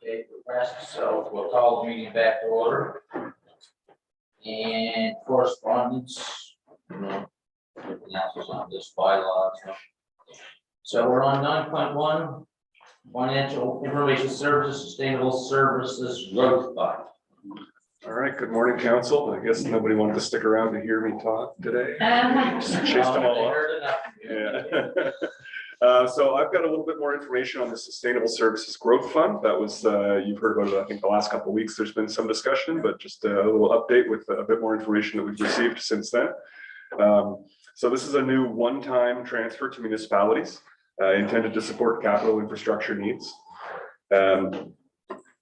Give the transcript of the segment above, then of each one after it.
Okay, for rest, so we'll call the meeting back to order. And correspondence, everything else is on this bylaw. So we're on 9.1, financial information services, sustainable services growth fund. All right, good morning, council. I guess nobody wanted to stick around to hear me talk today. Chased them all off. Yeah. So I've got a little bit more information on the Sustainable Services Growth Fund. That was, you've heard about it, I think, the last couple of weeks. There's been some discussion, but just a little update with a bit more information that we've received since then. So this is a new one-time transfer to municipalities intended to support capital infrastructure needs.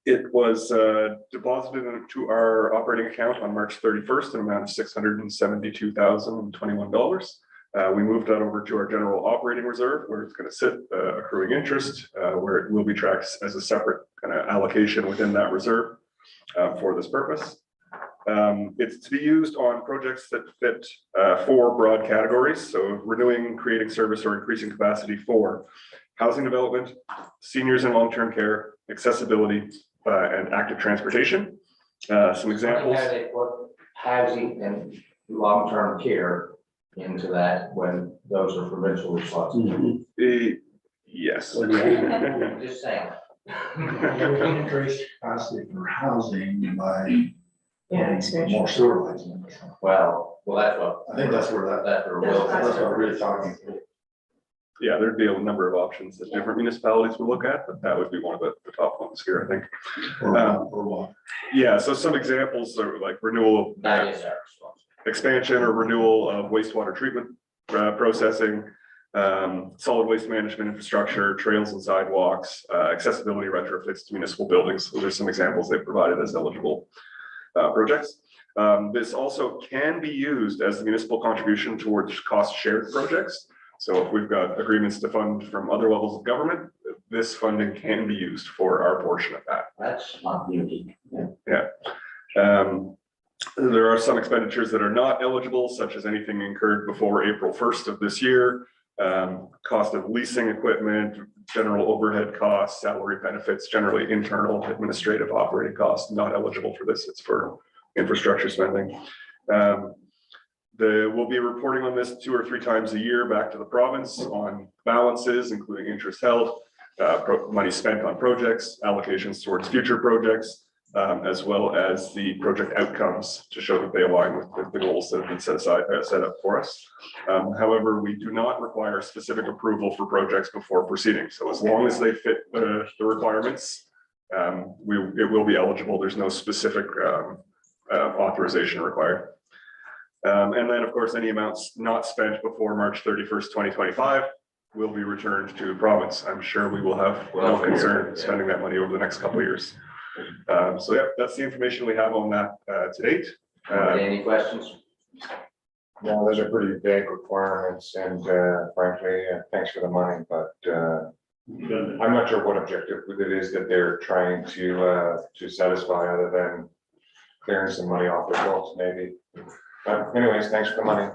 It was deposited into our operating account on March 31st, an amount of $672,021. We moved that over to our general operating reserve, where it's going to sit accruing interest, where it will be tracked as a separate kind of allocation within that reserve for this purpose. It's to be used on projects that fit 4 broad categories. So renewing, creating service, or increasing capacity for housing development, seniors and long-term care, accessibility, and active transportation. Some examples. How they put housing and long-term care into that when those are provincial responsibilities. Yes. Just saying. Increase capacity for housing by expansion. more sewer lines. Well, that's what. I think that's where That's where Will. that's what we're really talking. Yeah, there'd be a number of options that different municipalities would look at, but that would be one of the top ones here, I think. Or what? Yeah, so some examples are like renewal, That is our responsibility. expansion or renewal of wastewater treatment processing, solid waste management infrastructure, trails and sidewalks, accessibility retrofits to municipal buildings. Those are some examples they provided as eligible projects. This also can be used as the municipal contribution towards cost shared projects. So if we've got agreements to fund from other levels of government, this funding can be used for our portion of that. That's not unique. There are some expenditures that are not eligible, such as anything incurred before April 1st of this year, cost of leasing equipment, general overhead costs, salary benefits, generally internal administrative operating costs, not eligible for this. It's for infrastructure spending. We'll be reporting on this 2 or 3 times a year back to the province on balances, including interest held, money spent on projects, allocations towards future projects, as well as the project outcomes to show that they align with the goals that have been set up for us. However, we do not require specific approval for projects before proceeding. So as long as they fit the requirements, it will be eligible. There's no specific authorization required. And then, of course, any amounts not spent before March 31st, 2025 will be returned to the province. I'm sure we will have no concern spending that money over the next couple of years. So yeah, that's the information we have on that to date. Any questions? No, those are pretty vague requirements, and frankly, thanks for the money, but I'm not sure what objective it is that they're trying to satisfy, other than clearing some money off their books, maybe. But anyways, thanks for the money.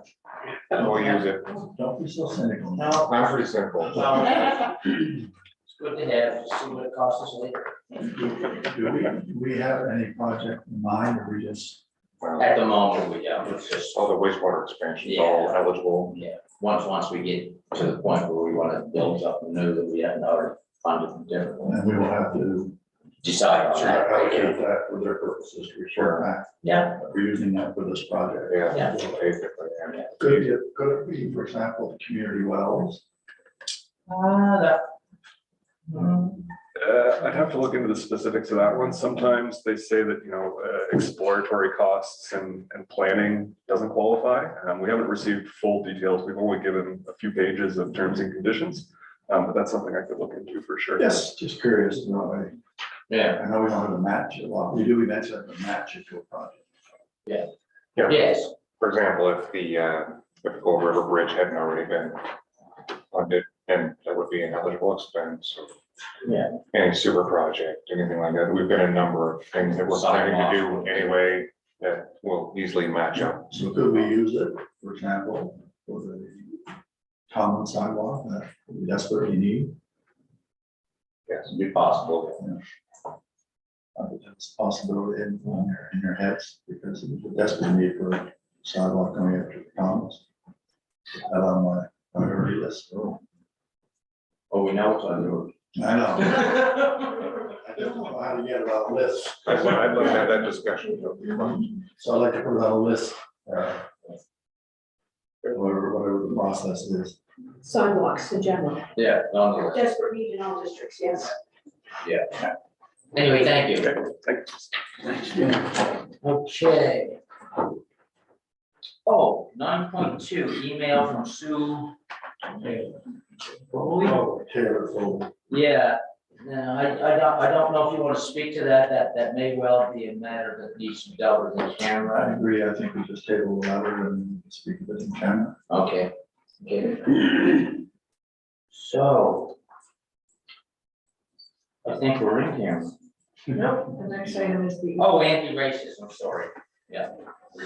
We'll use it. Don't be so cynical. No. I'm pretty simple. It's good to have, see what it costs us later. Do we have any project in mind, or we just? At the moment, we don't, it's just, All the wastewater expansions, all eligible. yeah, once we get to the point where we want to build something new that we haven't already funded differently, And we will have to decide on that. allocate that for their purposes to report back. Yeah, We're using that for this project. Yeah. Basically, yeah. Could it be, for example, the community wells? I'd have to look into the specifics of that one. Sometimes they say that, exploratory costs and planning doesn't qualify. We haven't received full details. We've only given a few pages of terms and conditions, but that's something I could look into for sure. Yes, just curious to know. yeah, I know we don't have a match a lot. We do eventually have a match it to a project. Yeah. yes, For example, if the Gold River Bridge hadn't already been funded, then that would be an eligible expense. yeah, Any sewer project, anything like that. We've got a number of things that we're planning to do anyway that will easily match up. So could we use it, for example, for the common sidewalk that we desperately need? Yes. it'd be possible. That's a possibility in your heads, because of the desperate need for sidewalk going up to the commons. That on my priority list. Oh, we know it's on yours. I know. I don't know how to get it on a list. I'd love to have that discussion. So I'd like to put it on a list. Whatever the process is. Sidewalks in general, Yeah, on the list. desperate need in all districts, yes. Anyway, thank you. Okay, thanks. Okay. Oh, 9.2, email from Sue. Taylor Full. Yeah, no, I don't know if you want to speak to that may well be a matter that needs to be dealt with in I camera. agree, I think we just table the letter and speak of it in camera. Okay, okay. So. I think we're in camera. No, the next item is the. Oh, anti-racism, sorry. Yeah.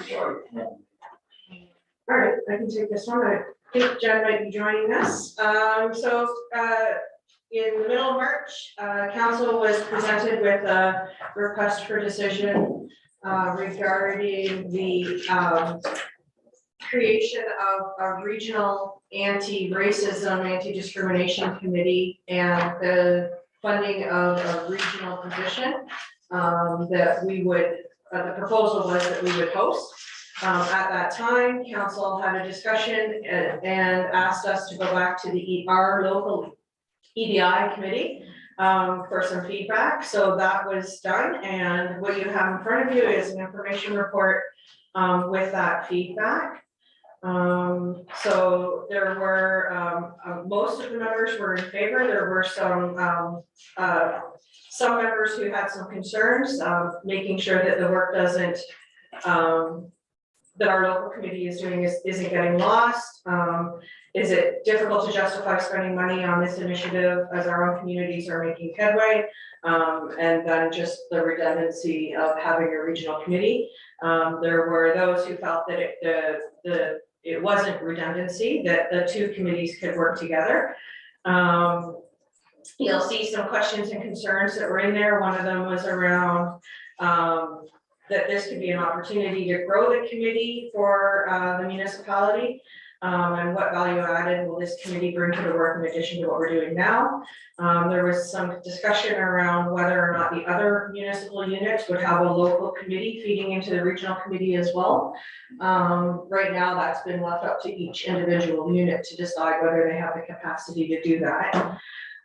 Sorry. Yeah. All right, I can take this one. I think Jen might be joining us. In the middle of March, council was presented with a request for decision regarding the creation of a regional anti-racism, anti-discrimination committee and the funding of a regional position that we would, the proposal was that we would host. At that time, council had a discussion and asked us to go back to our local EDI committee for some feedback. So that was done, and what you have in front of you is an information report with that feedback. So there were, most of the members were in favor. There were some members who had some concerns, making sure that the work doesn't, that our local committee is doing isn't getting lost. Is it difficult to justify spending money on this initiative as our own communities are making headway? And then just the redundancy of having a regional committee. There were those who felt that it wasn't redundancy, that the two committees could work together. You'll see some questions and concerns that were in there. One of them was around that this could be an opportunity to grow the committee for the municipality. And what value added will this committee bring to the work in addition to what we're doing now? There was some discussion around whether or not the other municipal units would have a local committee feeding into the regional committee as well. Right now, that's been left up to each individual unit to decide whether they have the capacity to do that.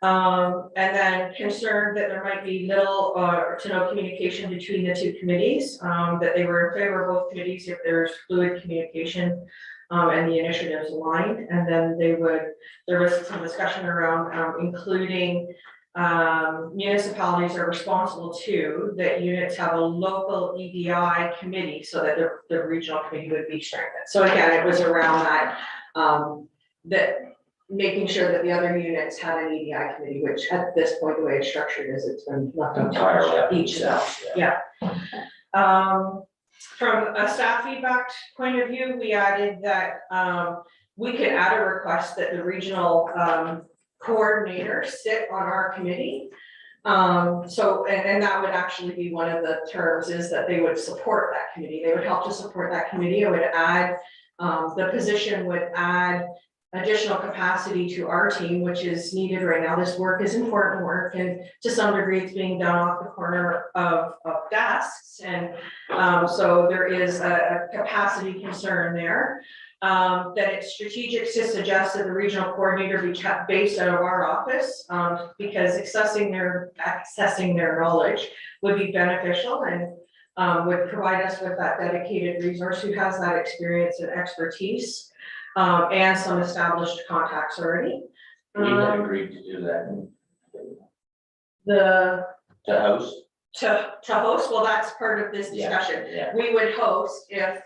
And then concerned that there might be little to no communication between the two committees, that they were in favor of both committees if there's fluid communication and the initiatives aligned. And then there was some discussion around including municipalities are responsible too, that units have a local EDI committee so that the regional committee would be strengthened. So again, it was around that, that making sure that the other units had an EDI committee, which at this point, the way it's structured is it's been left Entirely up to each yourself, yeah. From a staff feedback point of view, we added that we could add a request that the regional coordinator sit on our committee. So, and that would actually be one of the terms, is that they would support that committee. They would help to support that committee. It would add, the position would add additional capacity to our team, which is needed right now. This work is important work, and to some degree it's being done off the corner of desks. And so there is a capacity concern there. That it's strategic to suggest that the regional coordinator be kept based out of our office, because accessing their knowledge would be beneficial and would provide us with that dedicated resource who has that experience and expertise. And some established contacts already. we had agreed to do that. To host? host, well, that's part of this discussion. Yeah. We would host if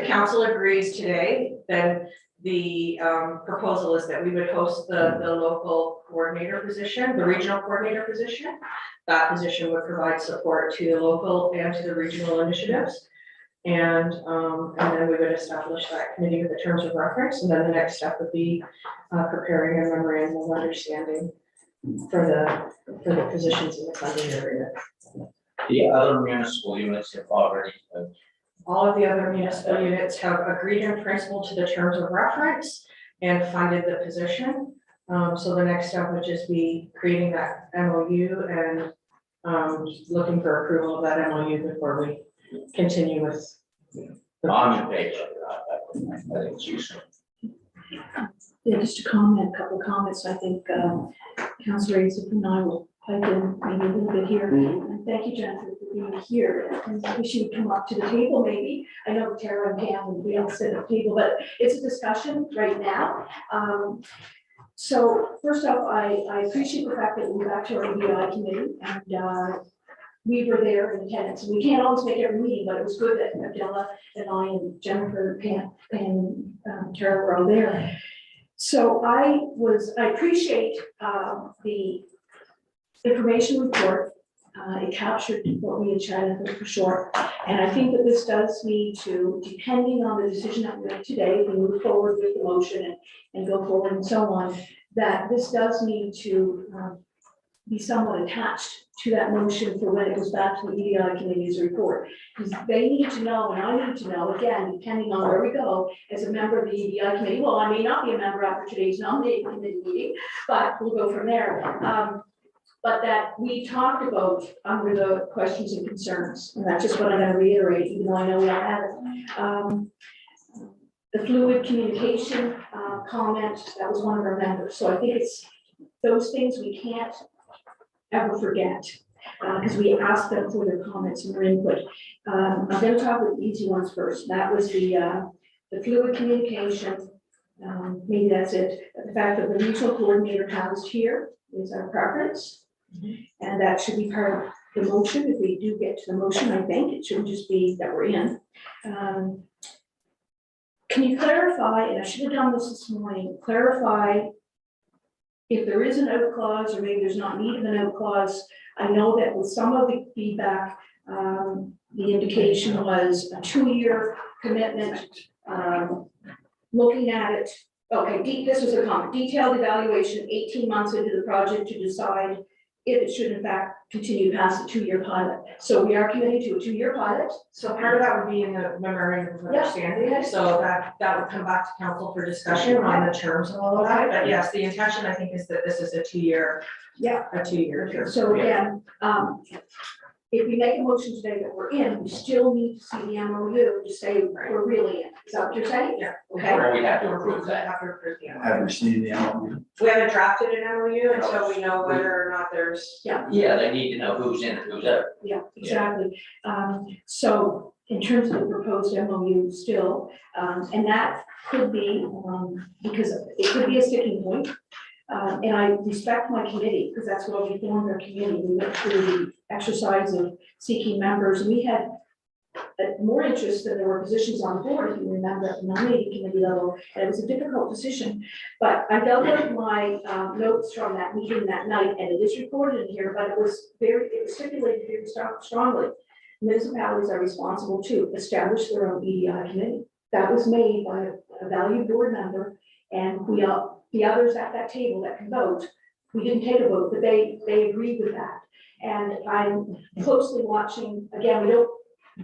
council agrees today, then the proposal is that we would host the local coordinator position, the regional coordinator position. That position would provide support to the local and to the regional initiatives. And then we would establish that committee with the terms of reference, and then the next step would be preparing a memorandum of understanding for the positions in the funding area. The other municipal units have already, All of the other municipal units have agreed in principle to the terms of reference and funded the position. So the next step would just be creating that MOU and looking for approval of that MOU before we continue with. on your page, I think it's useful. Yeah, just a comment, a couple of comments. I think Councilor Azip and I will pipe in maybe a little bit here. And thank you, Jennifer, for being here. And I wish you would come up to the table maybe. I know Tara and Pam and we all sit at the table, but it's a discussion right now. So first off, I appreciate the fact that we're back to our EDI committee and we were there in attendance. We can't always make every meeting, but it was good that Adela and I and Jennifer, Pam and Tara were all there. So I appreciate the information report. It captured what we had chatted for sure. And I think that this does need to, depending on the decision that we make today, if we move forward with the motion and go forward and so on, that this does need to be somewhat attached to that motion for when it goes back to the EDI committee's report. Because they need to know, and I need to know, again, depending on where we go, as a member of the EDI committee, well, I may not be a member after today's nominating committee meeting, but we'll go from there. But that we talked about under the questions and concerns, and that's just what I'm gonna reiterate, even though I know we all have it. The fluid communication comment, that was one of our members, so I think it's those things we can't ever forget, because we asked them for their comments and their input. I'm gonna talk about the easy ones first. That was the fluid communication. Maybe that's it. The fact that the regional coordinator housed here is our preference. And that should be part of the motion. If we do get to the motion, I think it shouldn't just be that we're in. Can you clarify, and I should have done this morning, clarify if there is an out clause, or maybe there's not need of an out clause. I know that with some of the feedback, the indication was a 2-year commitment. Looking at it, okay, this was a comment, detailed evaluation 18 months into the project to decide if it should in fact continue past the 2-year pilot. So we are committed to a 2-year pilot. So part of that would be in the memorandum of Yeah. understanding, so that would come back to council for discussion on the terms and all of that. But yes, the intention, I think, is that this is a 2-year. Yeah. A 2-year term. So again, if we make a motion today that we're in, we still need to see the MOU to say we're really in. Is that what you're saying? Yeah. Okay. Or we have to approve We that. have to approve the MOU. Have received the MOU. We haven't drafted an MOU until we know whether or not there's. Yeah, they need to know who's in and who's out. Yeah, exactly. So in terms of the proposed MOU still, and that could be, because it could be a sticking point. And I respect my committee, because that's why we formed our committee. We went through the exercise of seeking members, and we had more interest than there were positions on the board, if you remember, at the nominating committee level. And it was a difficult decision, but I dug out my notes from that meeting that night, and it is recorded in here, but it was stipulated very strongly. Municipalities are responsible to establish their own EDI committee. That was made by a valued board member, and we all, the others at that table that can vote, we didn't take a vote, but they agreed with that. And I'm closely watching, again, we don't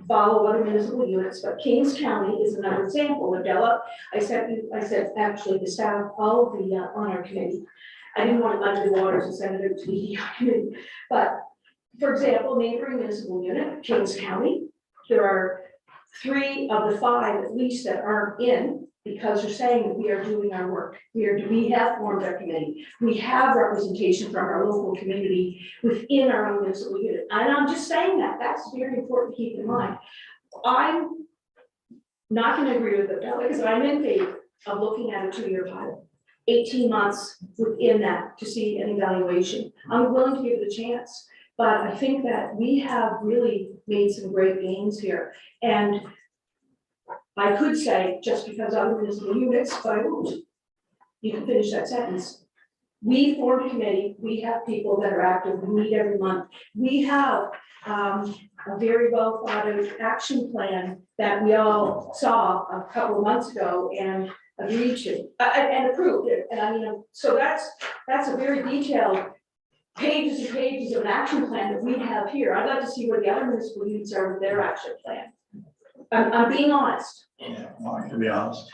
follow other municipal units, but Kings County is another example. Adela, I said actually the staff, all of the on our committee. I didn't want to muddy the waters and send it out to the EDI committee, but for example, neighboring municipal unit, Kings County, there are 3 of the 5 at least that aren't in, because they're saying that we are doing our work. We have formed our committee. We have representation from our local community within our own municipal unit. And I'm just saying that, that's very important to keep in mind. I'm not gonna agree with it, because I'm in favor of looking at a 2-year pilot. 18 months within that to see an evaluation. I'm willing to give it a chance, but I think that we have really made some great gains here. And I could say, just because other municipal units, but I won't. You can finish that sentence. We formed a committee, we have people that are active, we meet every month. We have a very well thought out action plan that we all saw a couple of months ago and agreed to, and approved it. And I mean, so that's a very detailed pages and pages of an action plan that we have here. I'd like to see where the other municipal units are with their action plan. I'm being honest. Yeah, well, to be honest.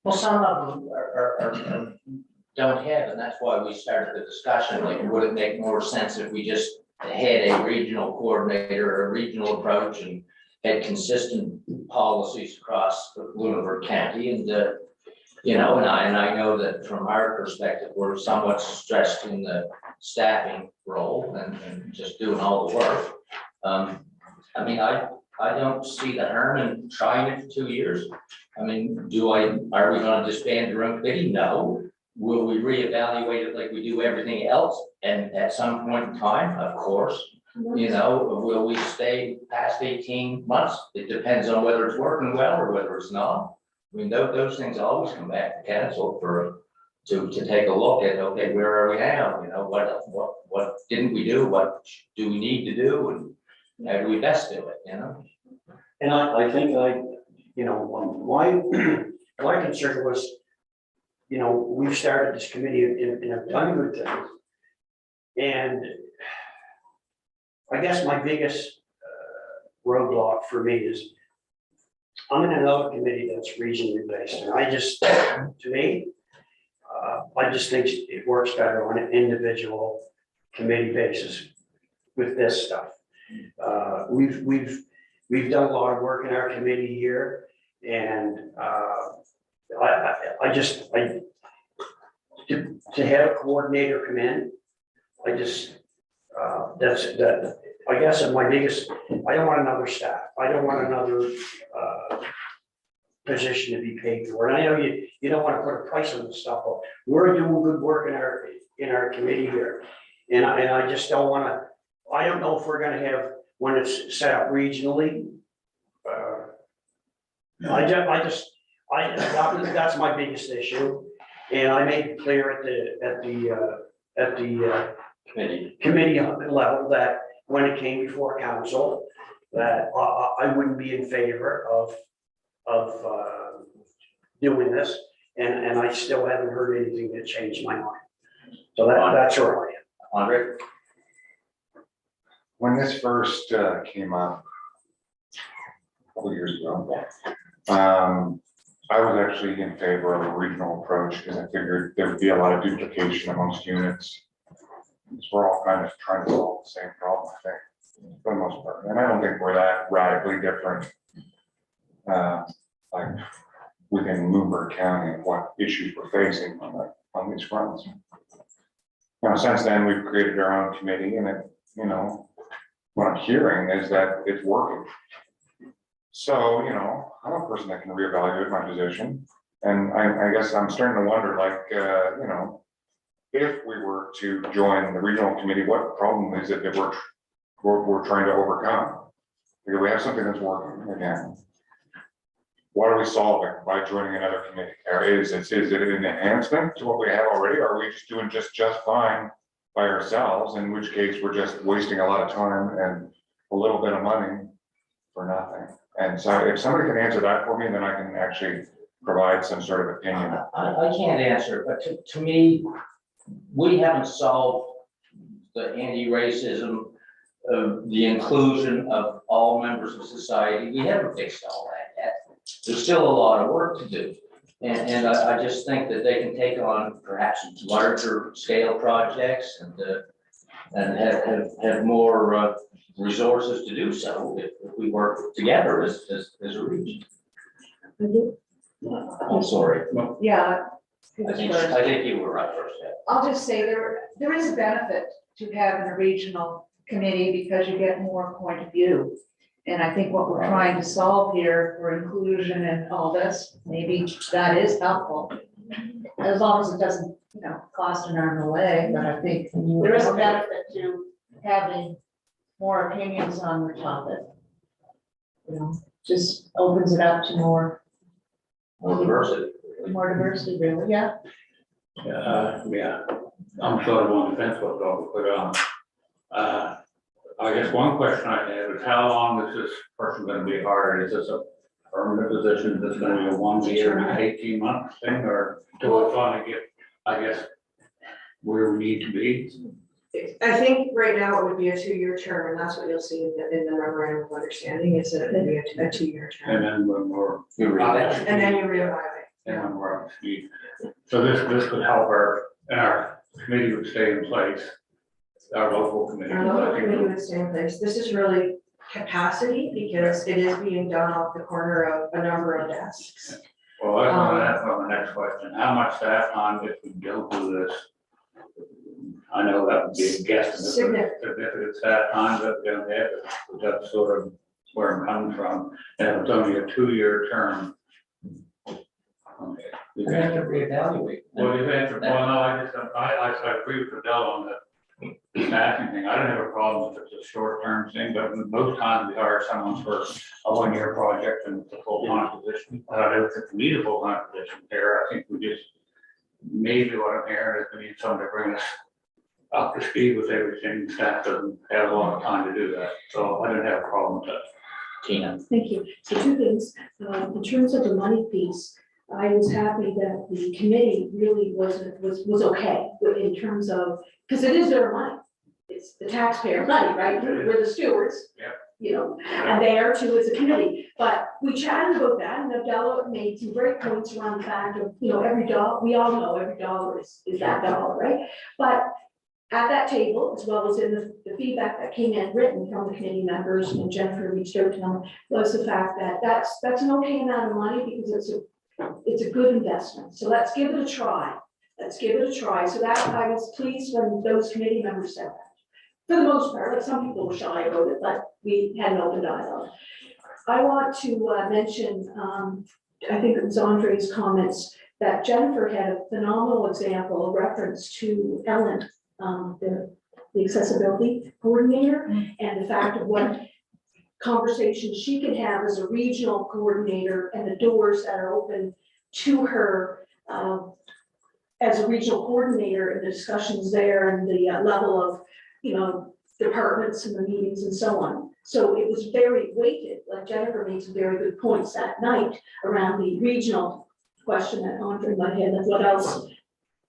Well, some of them don't have, and that's why we started the discussion, like, would it make more sense if we just had a regional coordinator, a regional approach, and had consistent policies across Lunenburg County, and you know, and I know that from our perspective, we're somewhat stressed in the staffing role and just doing all the work. I mean, I don't see the harm in trying it for 2 years. I mean, are we gonna disband the room committee? No. Will we reevaluate it like we do everything else? And at some point in time, of course, you know, will we stay past 18 months? It depends on whether it's working well or whether it's not. I mean, those things always come back to council to take a look at, okay, where are we now? You know, what didn't we do? What do we need to do? And how do we best do it, you know? And I think you know, my concern was, you know, we've started this committee and have done good things. And I guess my biggest roadblock for me is I'm in another committee that's regionally based, and I just, to me, I just think it works better on an individual committee basis with this stuff. We've done a lot of work in our committee here, and to have a coordinator come in, I just, I guess my biggest, I don't want another staff. I don't want another position to be paid for. And I know you don't want to put a price on the stuff, but we're doing good work in our committee here. And I just don't want to, I don't know if we're going to have, when it's set up regionally. That's my biggest issue. And I made it clear at the committee level that when it came before council, that I wouldn't be in favor of doing this, and I still haven't heard anything that changed my mind. So that's where I am. Andre? When this first came up a couple years ago, I was actually in favor of a regional approach because I figured there would be a lot of duplication amongst units. Because we're all kind of trying to solve the same problem, I think, for the most part. And I don't think we're that radically different, like within Lunenburg County and what issues we're facing on these fronts. Now, since then, we've created our own committee, and it, you know, what I'm hearing is that it's working. So, you know, I'm a person that can reevaluate my position, and I guess I'm starting to wonder, like, you know, if we were to join the regional committee, what problem is it that we're trying to overcome? Because we have something that's working again. What are we solving by joining another committee? Or is it an enhancement to what we have already? Or are we just doing just fine by ourselves? In which case we're just wasting a lot of time and a little bit of money for nothing. And so if somebody can answer that for me, then I can actually provide some sort of opinion. I can't answer, but to me, we haven't solved the anti-racism, the inclusion of all members of society. We haven't fixed all that yet. There's still a lot of work to do. And I just think that they can take on perhaps larger scale projects and have more resources to do so if we work together as a region. I'm sorry. Yeah. I think you were right first. I'll just say there is a benefit to having a regional committee because you get more point of view. And I think what we're trying to solve here for inclusion and all this, maybe that is helpful. As long as it doesn't, you know, cost an arm and a leg, but I think there is a benefit to having more opinions on the topic. You know, just opens it up to more Diversity. really, yeah. Yeah, I'm sort of on the fence with it, but I guess one question I have is how long is this person gonna be hired? Is this a permanent position that's gonna be a 1 year to 18-month thing, or do we finally get, I guess, where we need to be? I think right now it would be a 2-year term, and that's what you'll see in the memorandum of understanding, is that it would be a 2-year And term. then when we're. You read that. And then you reevaluate. And when we're up to speed. So this could help our committee would stay in place, our local committee. Our local committee would stay in place. This is really capacity, because it is being done off the corner of a number of desks. Well, that's my next question. How much staff time if we don't do this? I know that would be a guess. Significant. If it's that time that we don't have it, that's sort of where I'm coming from. And if it's only a 2-year term. Okay. We're gonna reevaluate. Well, you've answered, well, no, I agree with Adele on the staffing thing. I don't have a problem if it's a short-term thing, but most times we hire someone for a 1-year project and it's a full-time position. If it's a full-time position there, I think we just, maybe what I'm hearing is we need someone to bring us up to speed with everything. Staff doesn't have a lot of time to do that, so I don't have a problem with that. Tina. Thank you. So 2 things. In terms of the money piece, I was happy that the committee really was okay in terms of, because it is their money. It's the taxpayer money, right? We're the stewards. Yep. You know, and they are too as a committee. But we chatted about that, and Abdallah made some great points around the fact of, every dollar, we all know every dollar is that dollar, right? But at that table, as well as in the feedback that came in written from the committee members, and Jennifer reached out to them, was the fact that that's an okay amount of money, because it's a good investment. So let's give it a try. Let's give it a try. So that, I was pleased when those committee members said that. For the most part, like some people were shy about it, but we had an open dialogue. I want to mention, I think it was Andre's comments, that Jennifer had a phenomenal example, a reference to Ellen, the accessibility coordinator, and the fact of what conversations she can have as a regional coordinator, and the doors that are open to her as a regional coordinator, and the discussions there, and the level of, departments and the meetings and so on. So it was very weighted, like Jennifer made some very good points that night around the regional question that Andre might have, and what else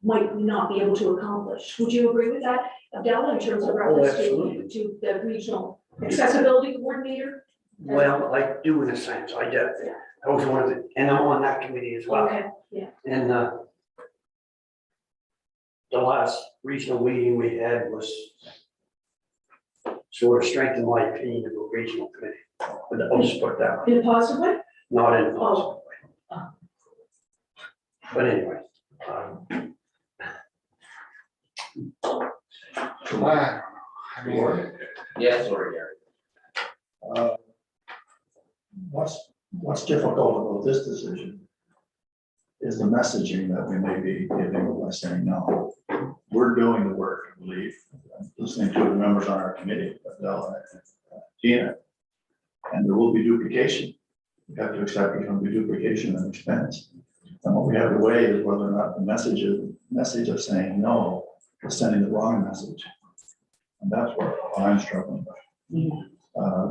might we not be able to accomplish. Would you agree with that, Abdallah, in terms of reference to the regional accessibility coordinator? Well, I do in a sense, I did. I was one of the, and I'm on that committee as well. Okay, yeah. And the last regional meeting we had was sort of strengthened my opinion of a regional committee. But I'll just put it that way, In a positive way? not in a positive way. But anyway. Yes, sorry, Gary. What's difficult about this decision is the messaging that we may be giving by saying, no, we're doing the work, I believe. I'm listening to the members on our committee, Adele and Tina, and there will be duplication. We have to accept there's going to be duplication and expense. And what we have to weigh is whether or not the message of saying no is sending the wrong message. And that's what I'm struggling with.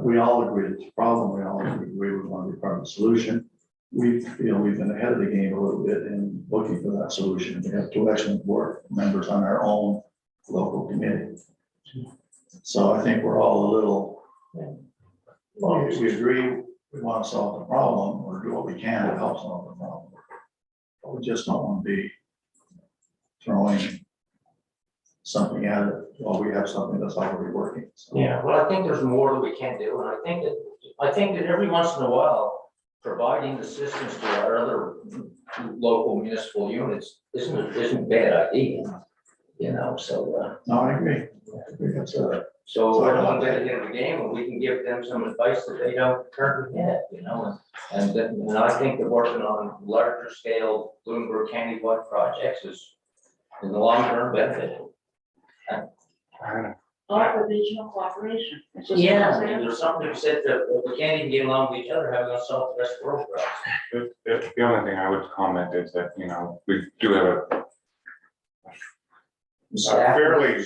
We all agree it's a problem. We all agree we want to be part of the solution. We feel we've been ahead of the game a little bit in looking for that solution. We have 2 excellent board members on our own local committee. So I think we're all a little, well, we agree we want to solve the problem or do what we can to help solve the problem. But we just don't want to be throwing something at it while we have something that's already working. So, Yeah, well, I think there's more that we can do, and I think that every once in a while, providing assistance to our other local municipal units isn't a bad idea, so, no, I agree. I agree. That's so I don't want to get ahead of the game, and we can give them some advice that they don't currently get, and I think that working on larger scale Bloomberg County-wide projects is in the long term beneficial. Or regional cooperation. It's just- Yeah, I mean, there's something to be said that if we can't even get along with each other, how are we gonna solve the rest of the world problems? The only thing I would comment is that, we do have a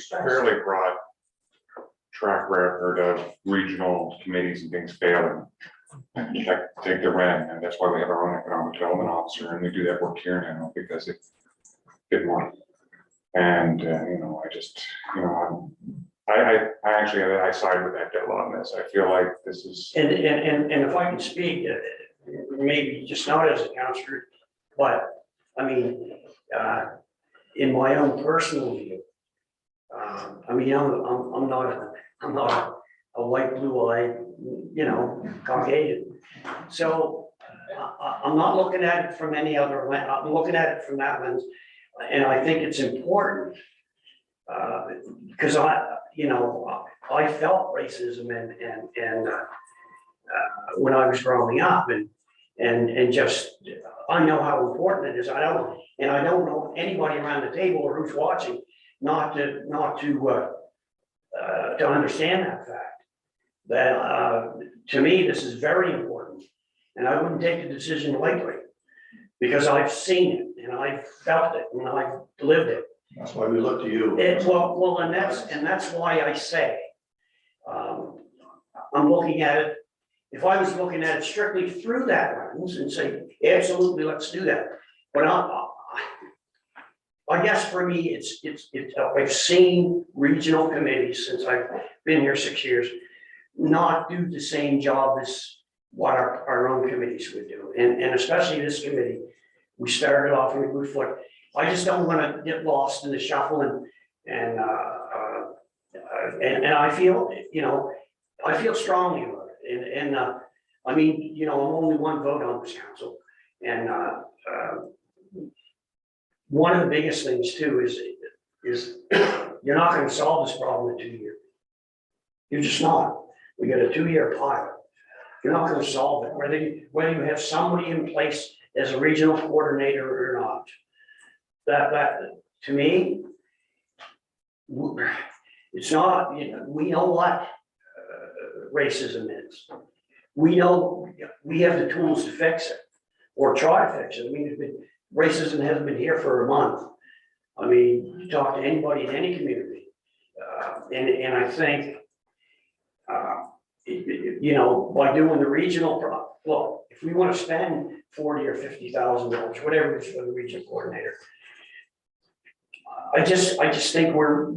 fairly broad track record of regional committees and things failing. And take the rent, and that's why we have our own economic development officer, and we do that work here now because it didn't work. And, I just, I actually, I side with Eckdale on this. I feel like this is, And if I can speak, maybe just not as a counselor, but, I mean, in my own personal view, I mean, I'm not a white, blue eye, Caucasian. So I'm not looking at it from any other lens, I'm looking at it from that lens. And I think it's important, because I felt racism and when I was growing up and just, I know how important it is. I don't know anybody around the table or who's watching not to understand that fact. That, to me, this is very important, and I wouldn't take the decision lightly, because I've seen it, and I've felt it, and I've lived it. That's why we look to you. Well, and that's why I say, I'm looking at it, if I was looking at it strictly through that lens and say, absolutely, let's do that. But I guess for me, it's, I've seen regional committees since I've been here 6 years, not do the same job as what our own committees would do. And especially this committee, we started off on a good foot. I just don't want to get lost in the shuffle and I feel, I feel strongly about it. And I mean, I'm only one vote on this council. And one of the biggest things too is you're not going to solve this problem in 2 years. You're just not. We got a 2-year pilot. You're not going to solve it, whether you have somebody in place as a regional coordinator or not. That to me, it's not, we know what racism is. We know we have the tools to fix it or try to fix it. I mean, racism hasn't been here for a month. I mean, you talk to anybody in any community, and I think, by doing the regional, look, if we want to spend $40,000 or $50,000, whatever it is for the regional coordinator, I just think where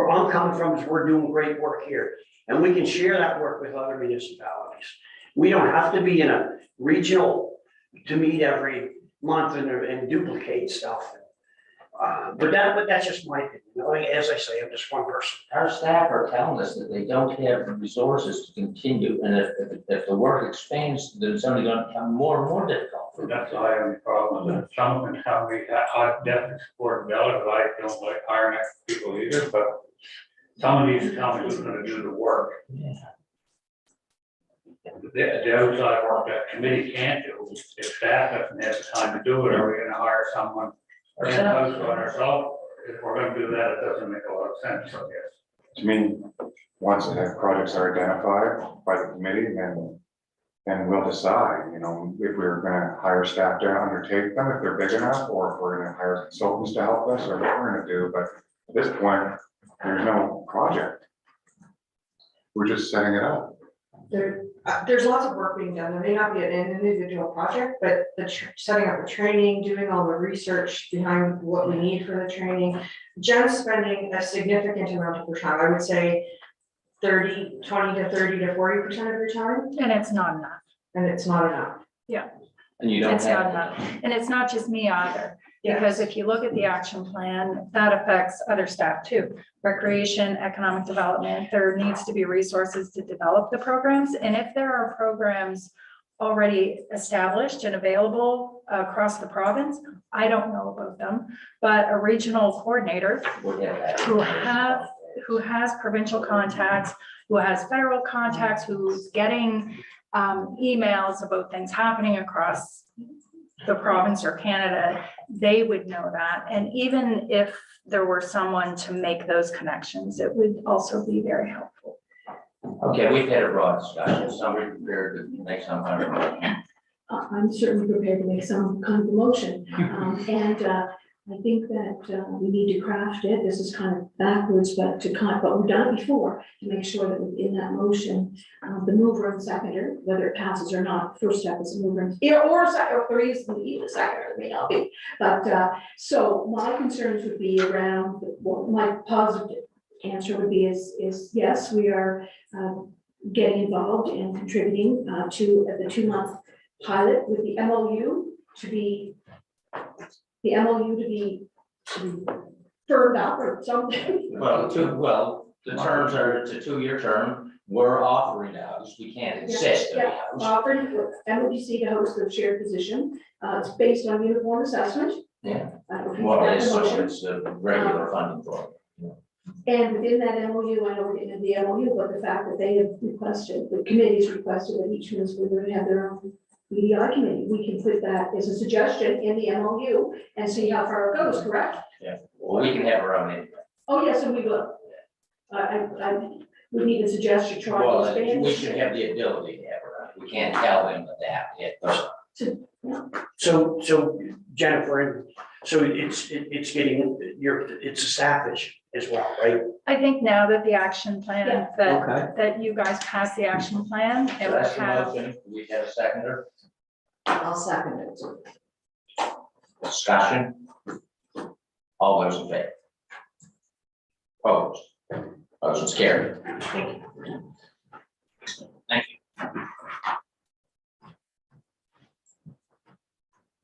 I'm coming from is we're doing great work here, and we can share that work with other municipalities. We don't have to be in a regional to meet every month and duplicate stuff. But that's just my opinion. As I say, I'm just one person. Our staff are telling us that they don't have the resources to continue, and if the work expands, then it's only going to become more and more difficult. That's why I have a problem with it. Some can tell me that I definitely support Bella, but I don't like hiring extra people either, but some of these tell me who's gonna do the work. Yeah. The outside work that committee can't do, if staff doesn't have the time to do it, are we gonna hire someone? In-house on ourselves? If we're gonna do that, it doesn't make a lot of sense, I guess. to me, once the projects are identified by the committee, then we'll decide, if we're gonna hire staff to undertake them, if they're big enough, or if we're gonna hire consultants to help us, or what we're gonna do, but at this point, there's no project. We're just setting it up. There's lots of work being done. There may not be an individual project, but setting up the training, doing all the research behind what we need for the training. Jen's spending a significant amount of her time. I would say 20 to 30 to 40% of your time, And it's not enough. and it's not enough. And you don't It's not have, enough. And it's not just me either. Yeah. Because if you look at the action plan, that affects other staff too. Recreation, economic development, there needs to be resources to develop the programs. And if there are programs already established and available across the province, I don't know about them, but a regional coordinator we have that. who has provincial contacts, who has federal contacts, who's getting emails about things happening across the province or Canada, they would know that. And even if there were someone to make those connections, it would also be very helpful. Okay, we've had a broad discussion, somebody prepared to make some kind of motion. I'm certainly prepared to make some kind of motion. And I think that we need to craft it, this is kind of backwards, but but we've done it before, to make sure that within that motion, the mover and seconder, whether it passes or not, first step is the mover, or even the seconder, it may not be. But, so my concerns would be around, well, my positive answer would be is yes, we are getting involved and contributing to the 2-month pilot with the MOU to be firmed up or something. Well, the terms are, it's a 2-year term, we're offering to house, we can't insist that we house. Offering for MODC to host the shared position, it's based on uniform assessment. Yeah. If you Well, like it's, the motion. it's a regular funding for it. And within that MOU, I know we're getting into the MOU, but the fact that they have requested, the committee's requested that each municipal would have their own EDI committee, we can put that as a suggestion in the MOU and see how far it goes, correct? Well, we can have our own input. Oh, yes, and we will. We need a suggestion, try to Well, expand. we should have the ability to have our own. We can't tell them that they have to hit those. So Jennifer, and so it's getting, it's a staff issue as well, right? I think now that the action plan, Yeah. Okay. that you guys passed the action plan, it So will that's the have, motion, we have a seconder, I'll second it. discussion. All those in favor? Opposed? Motion's carried. Thank you.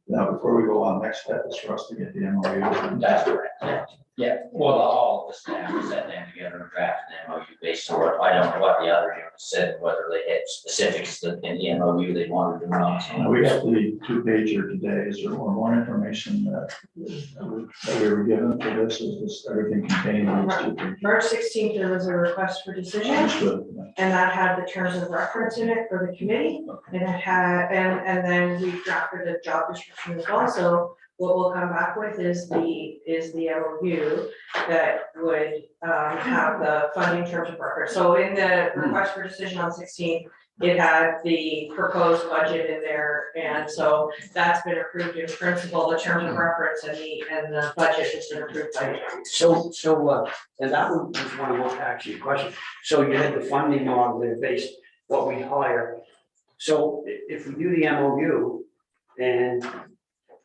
Now, before we go on, next step is for us to get the MOU. That's correct. Yeah, well, all of the staff sat down together and drafted an MOU based on what, I don't know what the other units said, whether they had specifics that in the MOU they wanted to know. Now, we got the 2-pager today. Is there more information that we were given for this? Is this everything contained in this 2-pager? March 16th, there was a request for decision, Understood. and that had the terms of reference in it for the committee. And it had, and then we drafted a job description as well, so what we'll come back with is the MOU that would have the funding terms of reference. So in the request for decision on 16, it had the proposed budget in there, and so that's been approved in principle, the terms of reference and the budget has been approved by you. So, and that was one of my actually question. So you had the funding model there based what we hire. So if we do the MOU and,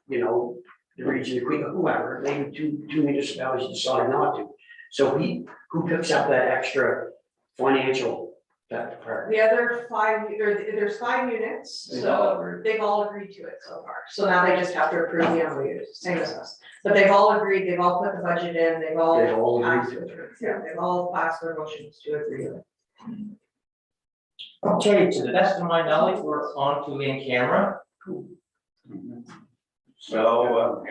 you know, the region, the Queen, whoever, maybe two municipalities decide not to. So who picks up that extra financial, that part? The other 5, there's 5 units, They've all so agreed. they've all agreed to it so far. So now they just have to approve the MOU, same as us. But they've all agreed, they've all put the budget in, they've all. They've all agreed passed to it. Yeah, they've all passed their motions to agree to it. Okay, to the best of my knowledge, we're on to in camera. So,